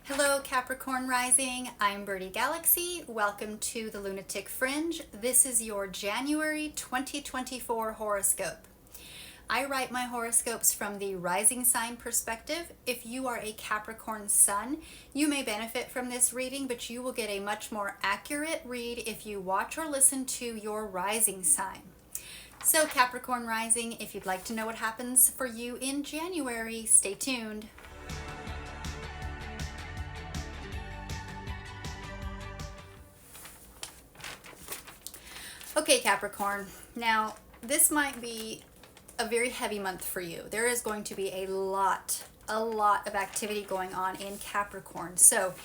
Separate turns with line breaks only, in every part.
Hello Capricorn Rising, I'm Birdie Galaxy. Welcome to the Lunatic Fringe. This is your January 2024 horoscope. I write my horoscopes from the rising sign perspective. If you are a Capricorn sun, you may benefit from this reading, but you will get a much more accurate read if you watch or listen to your rising sign. So Capricorn Rising, if you'd like to know what happens for you in January, stay tuned. Okay, Capricorn. Now, this might be a very heavy month for you. There is going to be a lot of activity going on in Capricorn. So,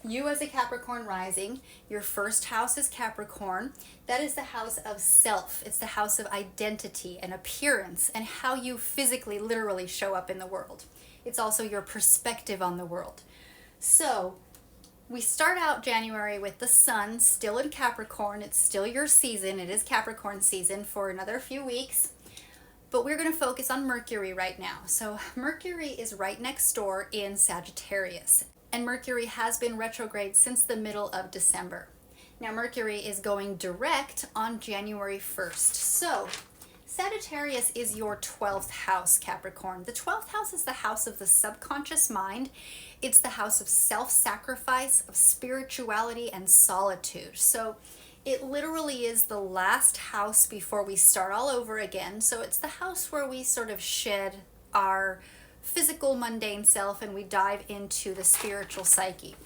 you as a Capricorn rising, your first house is Capricorn. That is the house of self. It's the house of identity and appearance and how you physically, literally show up in the world. It's also your perspective on the world. So, we start out January with the sun still in Capricorn. It's still your season. It is Capricorn season for another few weeks. But we're going to focus on Mercury right now. So Mercury is right next door in Sagittarius. And Mercury has been retrograde since the middle of December. Now Mercury is going direct on January 1st. So Sagittarius is your 12th house, Capricorn. The 12th house is the house of the subconscious mind. It's the house of self-sacrifice, of spirituality, and solitude. So it literally is the last house before we start all over again. So it's the house where we sort of shed our physical mundane self and we dive into the spiritual psyche.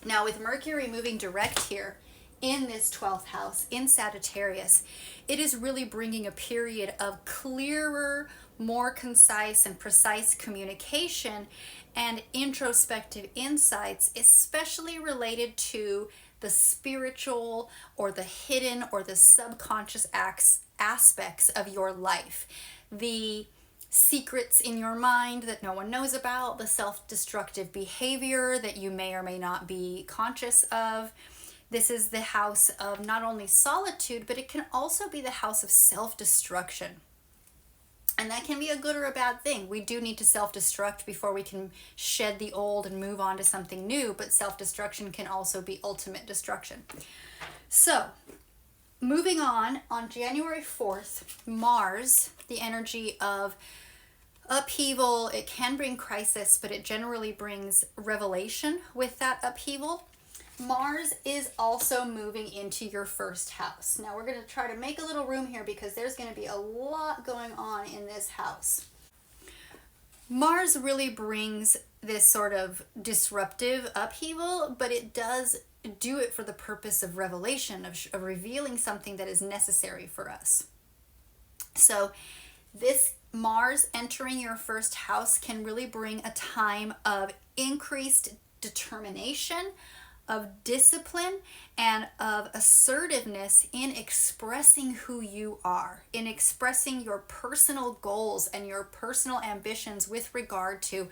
Now with Mercury moving direct here, in this 12th house, in Sagittarius, it is really bringing a period of clearer, more concise and precise communication and introspective insights, especially related to the spiritual or the hidden or the subconscious aspects of your life. The secrets in your mind that no one knows about, the self-destructive behavior that you may or may not be conscious of. This is the house of not only solitude, but it can also be the house of self-destruction. And that can be a good or a bad thing. We do need to self-destruct before we can shed the old and move on to something new, but self-destruction can also be ultimate destruction. So, moving on January 4th, Mars, the energy of upheaval, it can bring crisis, but it generally brings revelation with that upheaval. Mars is also moving into your first house. Now we're going to try to make a little room here because there's going to be a lot going on in this house. Mars really brings this sort of disruptive upheaval, but it does do it for the purpose of revelation, of revealing something that is necessary for us. So this Mars entering your first house can really bring a time of increased determination, of discipline, and of assertiveness in expressing who you are, in expressing your personal goals and your personal ambitions with regard to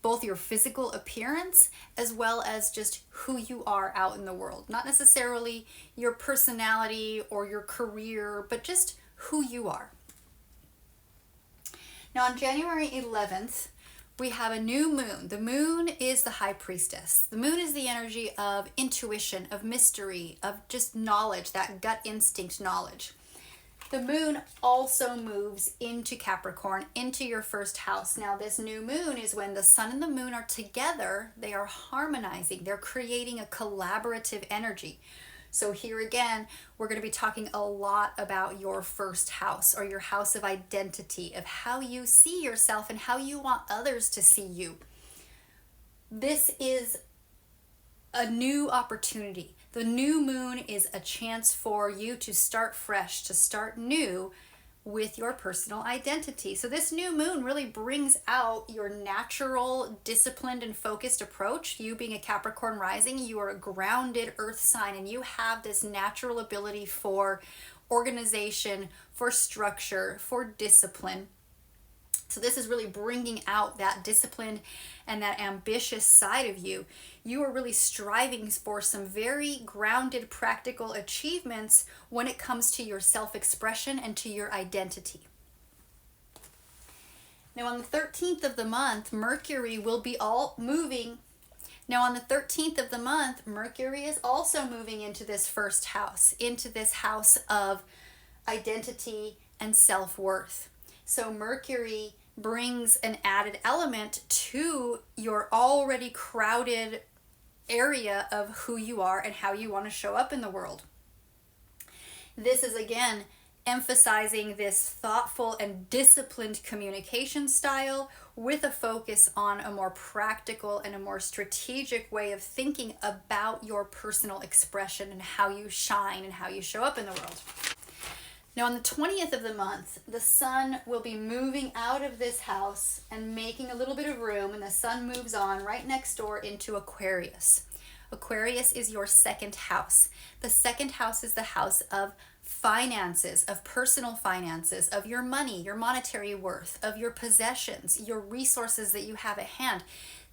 both your physical appearance as well as just who you are out in the world. Not necessarily your personality or your career, but just who you are. Now on January 11th, we have a new moon. The moon is the high priestess. The moon is the energy of intuition, of mystery, of just knowledge, that gut instinct knowledge. The moon also moves into Capricorn, into your first house. Now this new moon is when the sun and the moon are together. They are harmonizing. They're creating a collaborative energy. So here again, we're going to be talking a lot about your first house or your house of identity, of how you see yourself and how you want others to see you. This is a new opportunity. The new moon is a chance for you to start fresh, to start new with your personal identity. So this new moon really brings out your natural, disciplined, and focused approach. You being a Capricorn rising, you are a grounded earth sign, and you have this natural ability for organization, for structure, for discipline. So this is really bringing out that discipline and that ambitious side of you. You are really striving for some very grounded, practical achievements when it comes to your self-expression and to your identity. Now on the 13th of the month, Mercury will be all moving Now on the 13th of the month, Mercury is also moving into this first house, into this house of identity and self-worth. So Mercury brings an added element to your already crowded area of who you are and how you want to show up in the world. This is again emphasizing this thoughtful and disciplined communication style with a focus on a more practical and a more strategic way of thinking about your personal expression and how you shine and how you show up in the world. Now on the 20th of the month, the sun will be moving out of this house and making a little bit of room, and the sun moves on right next door into Aquarius. Aquarius is your second house. The second house is the house of finances, of personal finances, of your money, your monetary worth, of your possessions, your resources that you have at hand.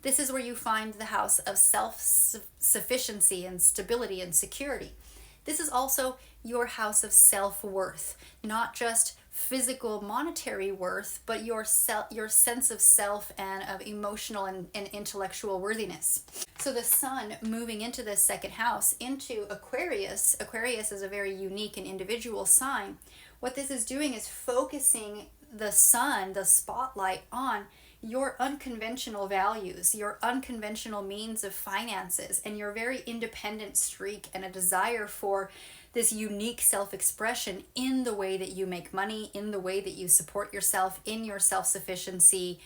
This is where you find the house of self-sufficiency and stability and security. This is also your house of self-worth, not just physical monetary worth, but your sense of self and of emotional and intellectual worthiness. So the sun moving into this second house, into Aquarius, Aquarius is a very unique and individual sign. What this is doing is focusing the sun, the spotlight, on your unconventional values, your unconventional means of finances, and your very independent streak and a desire for this unique self-expression in the way that you make money, in the way that you support yourself, in your self-sufficiency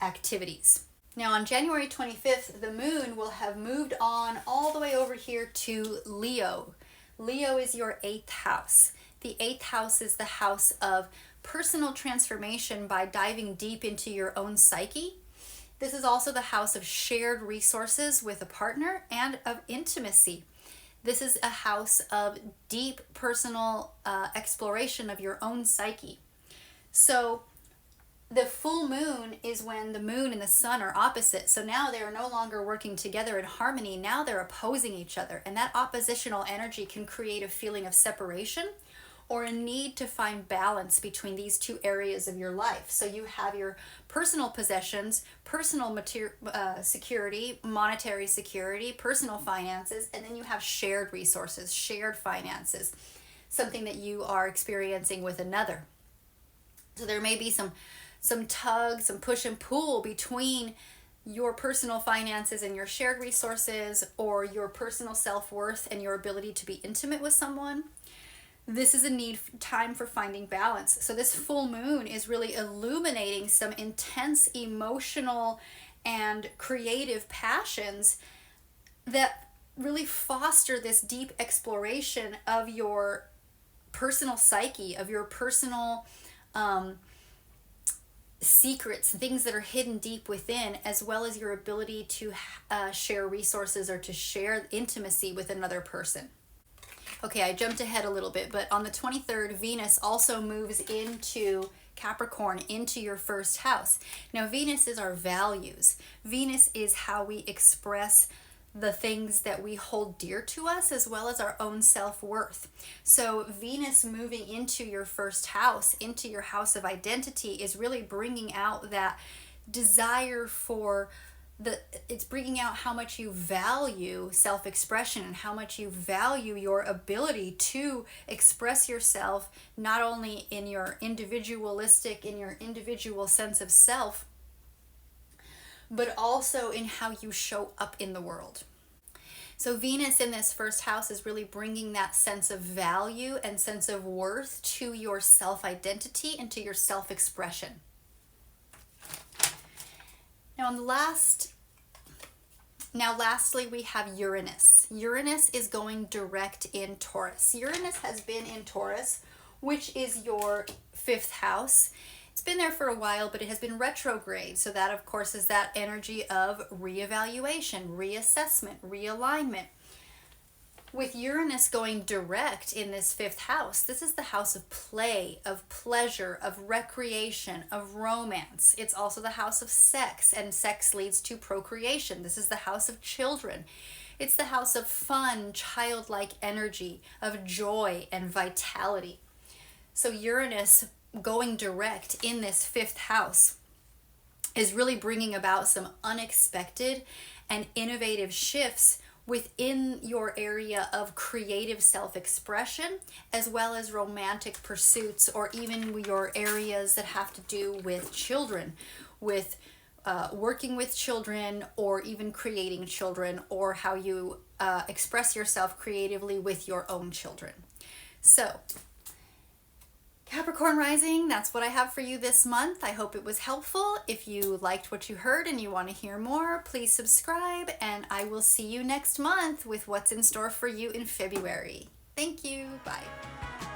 activities. Now on January 25th, the moon will have moved on all the way over here to Leo. Leo is your 8th house. The 8th house is the house of personal transformation by diving deep into your own psyche. This is also the house of shared resources with a partner and of intimacy. This is a house of deep personal exploration of your own psyche. So the full moon is when the moon and the sun are opposite. So now they are no longer working together in harmony. Now they're opposing each other. And that oppositional energy can create a feeling of separation or a need to find balance between these two areas of your life. So you have your personal possessions, personal security, monetary security, personal finances, and then you have shared resources, shared finances, something that you are experiencing with another. So there may be some tug, some push and pull between your personal finances and your shared resources, or your personal self-worth and your ability to be intimate with someone. This is a time for finding balance. So this full moon is really illuminating some intense emotional and creative passions that really foster this deep exploration of your personal psyche, of your personal secrets, things that are hidden deep within, as well as your ability to share resources or to share intimacy with another person. Okay, I jumped ahead a little bit, but on the 23rd, Venus also moves into Capricorn, into your first house. Now, Venus is our values. Venus is how we express the things that we hold dear to us, as well as our own self-worth. So Venus moving into your first house, into your house of identity, is really bringing out that desire for it's bringing out how much you value self-expression and how much you value your ability to express yourself, not only in your individual sense of self, but also in how you show up in the world. So Venus in this first house is really bringing that sense of value and sense of worth to your self-identity and to your self-expression. Now lastly, we have Uranus. Uranus is going direct in Taurus. Uranus has been in Taurus, which is your 5th house. It's been there for a while, but it has been retrograde. So that, of course, is that energy of reevaluation, reassessment, realignment. With Uranus going direct in this 5th house, this is the house of play, of pleasure, of recreation, of romance. It's also the house of sex, and sex leads to procreation. This is the house of children. It's the house of fun, childlike energy, of joy and vitality. So Uranus going direct in this 5th house is really bringing about some unexpected and innovative shifts within your area of creative self-expression, as well as romantic pursuits, or even your areas that have to do with children, with working with children, or even creating children, or how you express yourself creatively with your own children. So, Capricorn rising, that's what I have for you this month. I hope it was helpful. If you liked what you heard and you want to hear more, please subscribe, and I will see you next month with what's in store for you in February. Thank you. Bye.